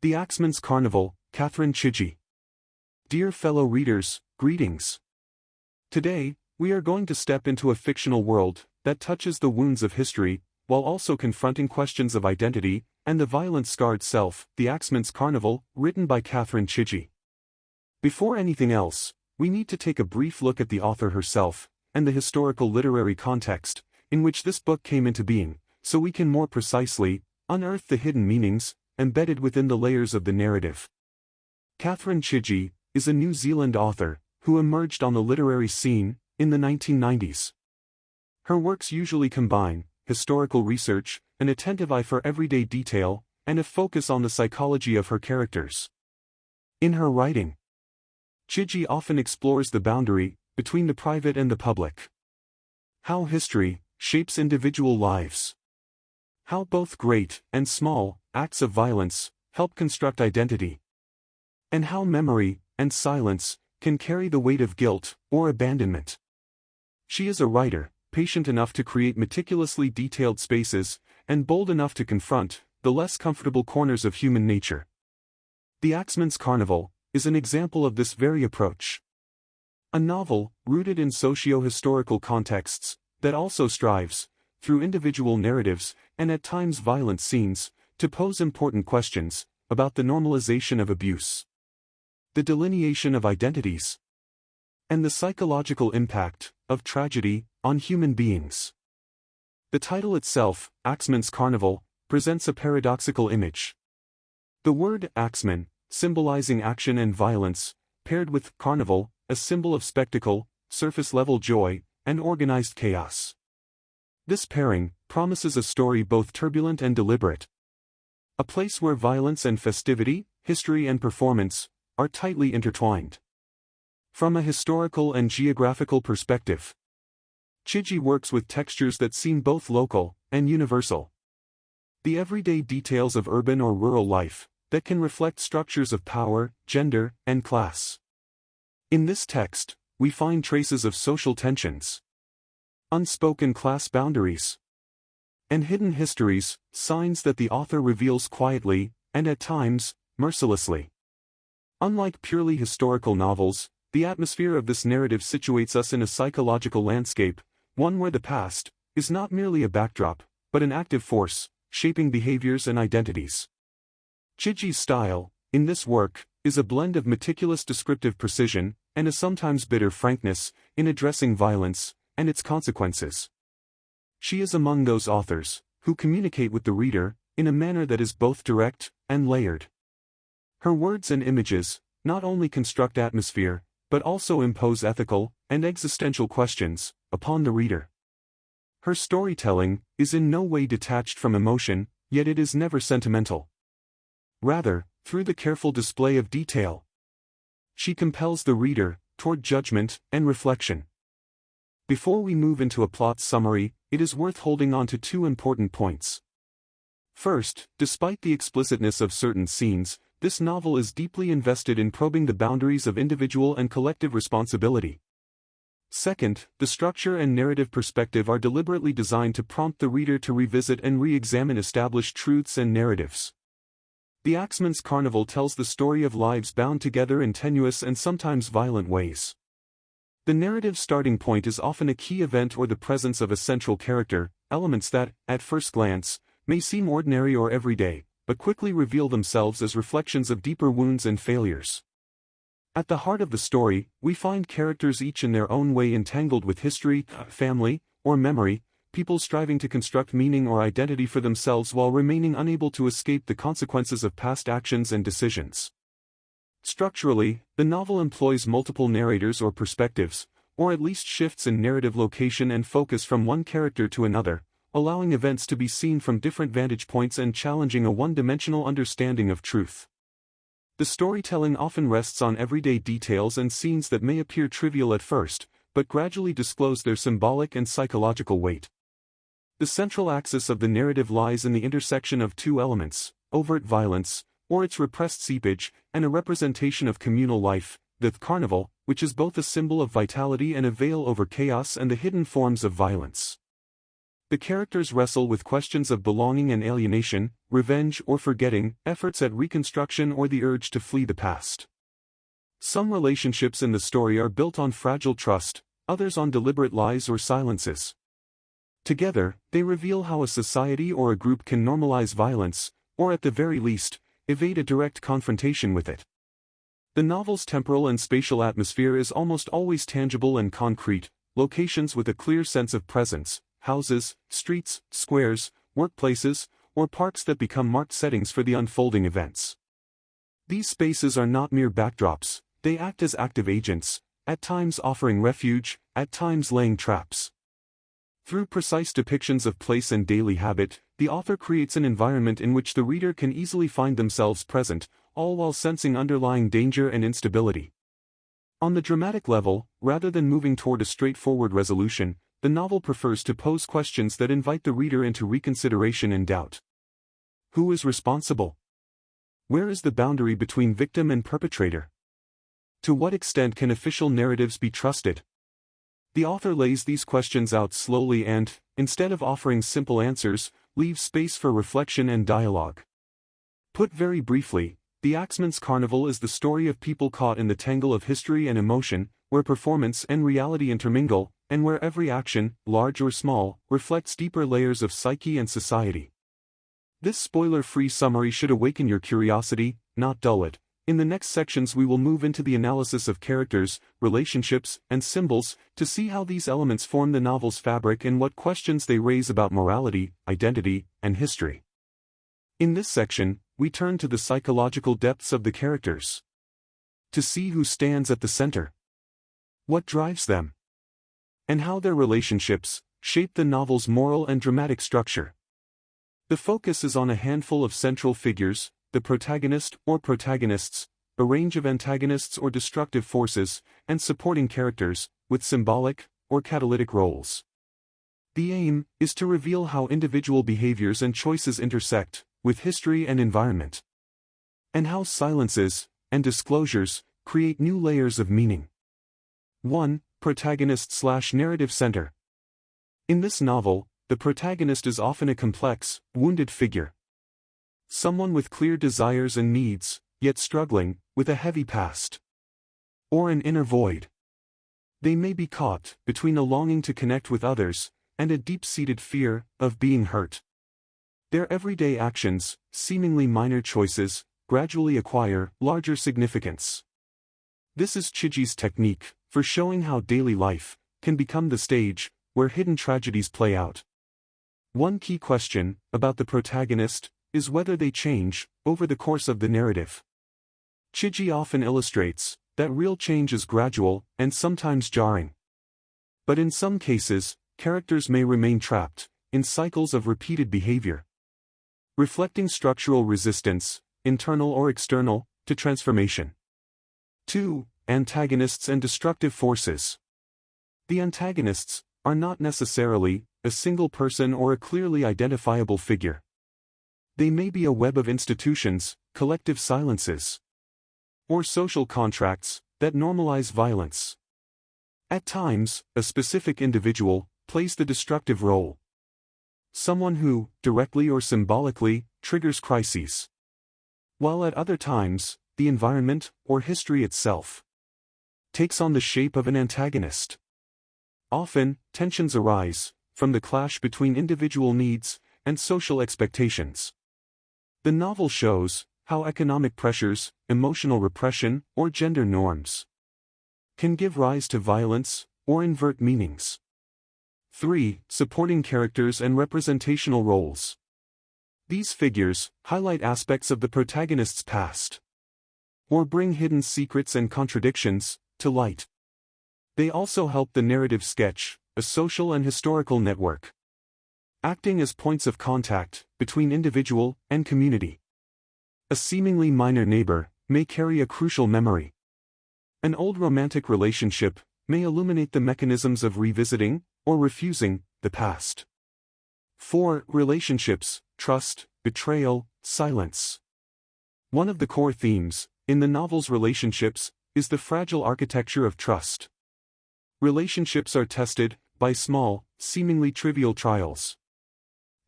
The Axeman's Carnival, Catherine Chidgey. Dear fellow readers, greetings. Today, we are going to step into a fictional world that touches the wounds of history, while also confronting questions of identity and the violence-scarred self. The Axeman's Carnival, written by Catherine Chidgey. Before anything else, we need to take a brief look at the author herself, and the historical literary context in which this book came into being, so we can more precisely unearth the hidden meanings embedded within the layers of the narrative. Catherine Chidgey is a New Zealand author who emerged on the literary scene in the 1990s. Her works usually combine historical research, an attentive eye for everyday detail, and a focus on the psychology of her characters. In her writing, Chidgey often explores the boundary between the private and the public. How history shapes individual lives. How both great and small acts of violence help construct identity. And how memory and silence can carry the weight of guilt or abandonment. She is a writer, patient enough to create meticulously detailed spaces, and bold enough to confront the less comfortable corners of human nature. The Axeman's Carnival is an example of this very approach. A novel rooted in socio-historical contexts that also strives, through individual narratives and at times violent scenes, to pose important questions about the normalization of abuse, the delineation of identities, and the psychological impact of tragedy on human beings. The title itself, Axeman's Carnival, presents a paradoxical image. The word Axeman, symbolizing action and violence, paired with carnival, a symbol of spectacle, surface-level joy, and organized chaos. This pairing promises a story both turbulent and deliberate. A place where violence and festivity, history and performance, are tightly intertwined. From a historical and geographical perspective, Chidgey works with textures that seem both local and universal. The everyday details of urban or rural life that can reflect structures of power, gender, and class. In this text, we find traces of social tensions, unspoken class boundaries, and hidden histories, signs that the author reveals quietly, and at times, mercilessly. Unlike purely historical novels, the atmosphere of this narrative situates us in a psychological landscape, one where the past is not merely a backdrop, but an active force, shaping behaviors and identities. Chidgey's style, in this work, is a blend of meticulous descriptive precision and a sometimes bitter frankness in addressing violence and its consequences. She is among those authors who communicate with the reader in a manner that is both direct and layered. Her words and images not only construct atmosphere, but also impose ethical and existential questions upon the reader. Her storytelling is in no way detached from emotion, yet it is never sentimental. Rather, through the careful display of detail, she compels the reader toward judgment and reflection. Before we move into a plot summary, it is worth holding on to two important points. First, despite the explicitness of certain scenes, this novel is deeply invested in probing the boundaries of individual and collective responsibility. Second, the structure and narrative perspective are deliberately designed to prompt the reader to revisit and re-examine established truths and narratives. The Axeman's Carnival tells the story of lives bound together in tenuous and sometimes violent ways. The narrative's starting point is often a key event or the presence of a central character, elements that, at first glance, may seem ordinary or everyday, but quickly reveal themselves as reflections of deeper wounds and failures. At the heart of the story, we find characters each in their own way entangled with history, family, or memory, people striving to construct meaning or identity for themselves while remaining unable to escape the consequences of past actions and decisions. Structurally, the novel employs multiple narrators or perspectives, or at least shifts in narrative location and focus from one character to another, allowing events to be seen from different vantage points and challenging a one-dimensional understanding of truth. The storytelling often rests on everyday details and scenes that may appear trivial at first, but gradually disclose their symbolic and psychological weight. The central axis of the narrative lies in the intersection of two elements: overt violence, or its repressed seepage, and a representation of communal life, the carnival, which is both a symbol of vitality and a veil over chaos and the hidden forms of violence. The characters wrestle with questions of belonging and alienation, revenge or forgetting, efforts at reconstruction or the urge to flee the past. Some relationships in the story are built on fragile trust, others on deliberate lies or silences. Together, they reveal how a society or a group can normalize violence, or at the very least, evade a direct confrontation with it. The novel's temporal and spatial atmosphere is almost always tangible and concrete, locations with a clear sense of presence, houses, streets, squares, workplaces, or parks that become marked settings for the unfolding events. These spaces are not mere backdrops, they act as active agents, at times offering refuge, at times laying traps. Through precise depictions of place and daily habit, the author creates an environment in which the reader can easily find themselves present, all while sensing underlying danger and instability. On the dramatic level, rather than moving toward a straightforward resolution, the novel prefers to pose questions that invite the reader into reconsideration and doubt. Who is responsible? Where is the boundary between victim and perpetrator? To what extent can official narratives be trusted? The author lays these questions out slowly and, instead of offering simple answers, leaves space for reflection and dialogue. Put very briefly, the Axeman's Carnival is the story of people caught in the tangle of history and emotion, where performance and reality intermingle, and where every action, large or small, reflects deeper layers of psyche and society. This spoiler-free summary should awaken your curiosity, not dull it. In the next sections we will move into the analysis of characters, relationships, and symbols, to see how these elements form the novel's fabric and what questions they raise about morality, identity, and history. In this section, we turn to the psychological depths of the characters. To see who stands at the center, what drives them, and how their relationships shape the novel's moral and dramatic structure. The focus is on a handful of central figures, the protagonist or protagonists, a range of antagonists or destructive forces, and supporting characters, with symbolic or catalytic roles. The aim is to reveal how individual behaviors and choices intersect with history and environment, and how silences and disclosures create new layers of meaning. 1. Protagonist/narrative center. In this novel, the protagonist is often a complex, wounded figure. Someone with clear desires and needs, yet struggling with a heavy past, or an inner void. They may be caught between a longing to connect with others and a deep-seated fear of being hurt. Their everyday actions, seemingly minor choices, gradually acquire larger significance. This is Chidgey's technique for showing how daily life can become the stage where hidden tragedies play out. One key question about the protagonist is whether they change over the course of the narrative. Chidgey often illustrates that real change is gradual and sometimes jarring. But in some cases, characters may remain trapped in cycles of repeated behavior, reflecting structural resistance, internal or external, to transformation. 2. Antagonists and destructive forces. The antagonists are not necessarily a single person or a clearly identifiable figure. They may be a web of institutions, collective silences, or social contracts that normalize violence. At times, a specific individual plays the destructive role. Someone who, directly or symbolically, triggers crises. While at other times, the environment, or history itself, takes on the shape of an antagonist. Often, tensions arise from the clash between individual needs and social expectations. The novel shows how economic pressures, emotional repression, or gender norms can give rise to violence or invert meanings. 3. Supporting characters and representational roles. These figures highlight aspects of the protagonist's past, or bring hidden secrets and contradictions to light. They also help the narrative sketch a social and historical network, acting as points of contact between individual and community. A seemingly minor neighbor may carry a crucial memory. An old romantic relationship may illuminate the mechanisms of revisiting or refusing the past. 4. Relationships, trust, betrayal, silence. One of the core themes in the novel's relationships is the fragile architecture of trust. Relationships are tested by small, seemingly trivial trials.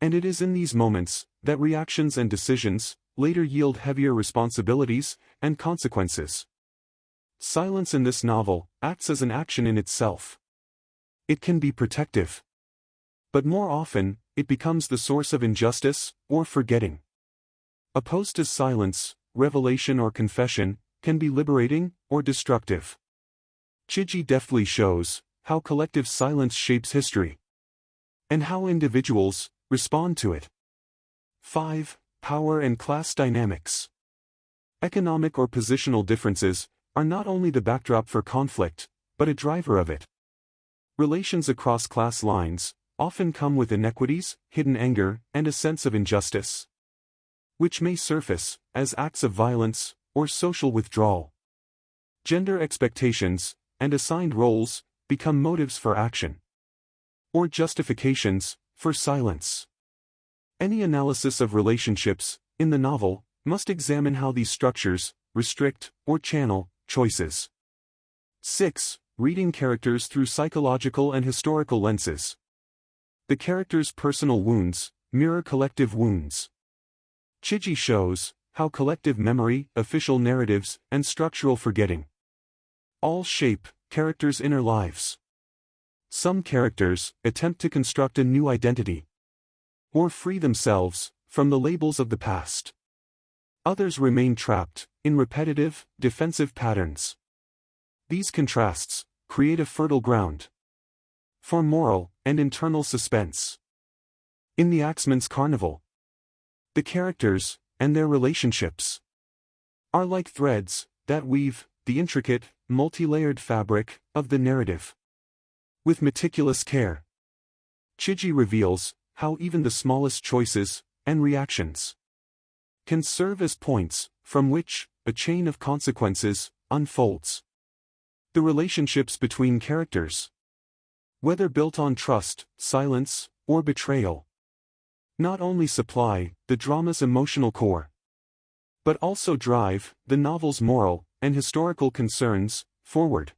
And it is in these moments that reactions and decisions later yield heavier responsibilities and consequences. Silence in this novel acts as an action in itself. It can be protective. But more often, it becomes the source of injustice or forgetting. Opposed to silence, revelation or confession can be liberating or destructive. Chidgey deftly shows how collective silence shapes history and how individuals respond to it. 5. Power and class dynamics. Economic or positional differences are not only the backdrop for conflict, but a driver of it. Relations across class lines often come with inequities, hidden anger, and a sense of injustice, which may surface as acts of violence or social withdrawal. Gender expectations and assigned roles become motives for action or justifications for silence. Any analysis of relationships in the novel must examine how these structures restrict or channel choices. 6. Reading characters through psychological and historical lenses. The characters' personal wounds mirror collective wounds. Chidgey shows how collective memory, official narratives, and structural forgetting all shape characters' inner lives. Some characters attempt to construct a new identity or free themselves from the labels of the past. Others remain trapped in repetitive, defensive patterns. These contrasts create a fertile ground for moral and internal suspense. In the Axeman's Carnival, the characters and their relationships are like threads that weave the intricate, multi-layered fabric of the narrative. With meticulous care, Chidgey reveals how even the smallest choices and reactions can serve as points from which a chain of consequences unfolds. The relationships between characters, whether built on trust, silence, or betrayal, not only supply the drama's emotional core, but also drive the novel's moral and historical concerns forward.